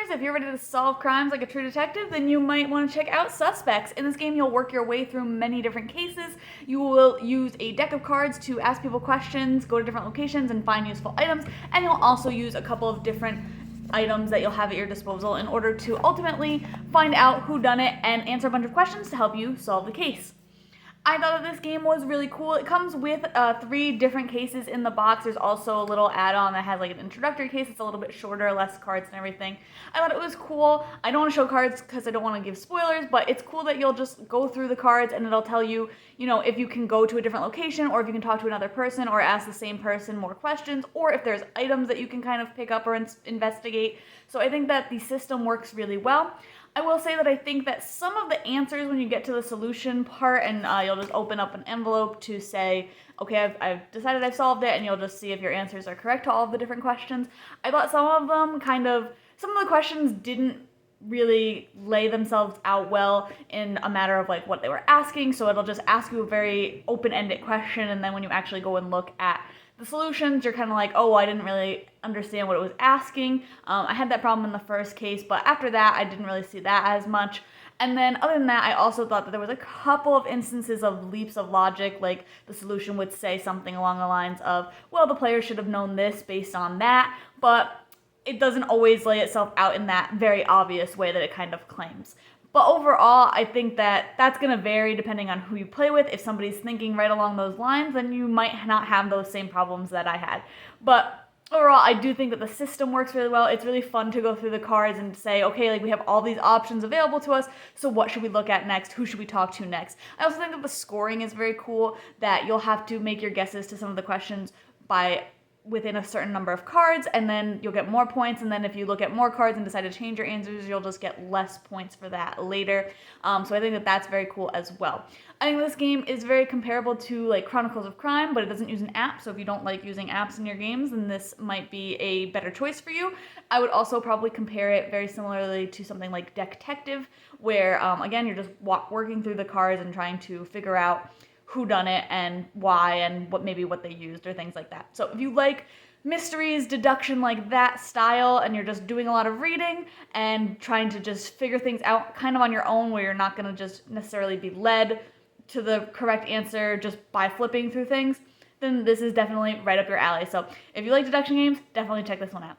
gamers, if you're ready to solve crimes like a true detective, then you might want to check out Suspects. In this game, you'll work your way through many different cases. You will use a deck of cards to ask people questions, go to different locations, and find useful items, and you'll also use a couple of different items that you'll have at your disposal in order to ultimately find out who done it and answer a bunch of questions to help you solve the case. I thought that this game was really cool. It comes with 3 different cases in the box. There's also a little add-on that has like an introductory case. It's a little bit shorter, less cards and everything. I thought it was cool. I don't want to show cards because I don't want to give spoilers, but it's cool that you'll just go through the cards and it'll tell you, if you can go to a different location, or if you can talk to another person or ask the same person more questions, or if there's items that you can kind of pick up or investigate. So I think that the system works really well. I will say that I think that some of the answers when you get to the solution part and you'll just open up an envelope to say, okay, I've decided I've solved it, and you'll just see if your answers are correct to all of the different questions. I thought some of the questions didn't really lay themselves out well in a matter of like what they were asking, so it'll just ask you a very open-ended question, and then when you actually go and look at the solutions, you're kind of like, oh, I didn't really understand what it was asking. I had that problem in the first case, but after that, I didn't really see that as much. And then other than that, I also thought that there was a couple of instances of leaps of logic, like the solution would say something along the lines of, well, the player should have known this based on that, but it doesn't always lay itself out in that very obvious way that it kind of claims. But overall, I think that that's going to vary depending on who you play with. If somebody's thinking right along those lines, then you might not have those same problems that I had. But overall, I do think that the system works really well. It's really fun to go through the cards and say, okay, like we have all these options available to us, so what should we look at next? Who should we talk to next? I also think that the scoring is very cool, that you'll have to make your guesses to some of the questions by within a certain number of cards, and then you'll get more points, and then if you look at more cards and decide to change your answers, you'll just get less points for that later. So I think that that's very cool as well. I think this game is very comparable to like Chronicles of Crime, but it doesn't use an app, so if you don't like using apps in your games, then this might be a better choice for you. I would also probably compare it very similarly to something like Detective, where again, you're just working through the cards and trying to figure out who done it and why and what they used or things like that. So if you like mysteries, deduction like that style, and you're just doing a lot of reading and trying to just figure things out kind of on your own, where you're not going to just necessarily be led to the correct answer just by flipping through things, then this is definitely right up your alley. So if you like deduction games, definitely check this one out.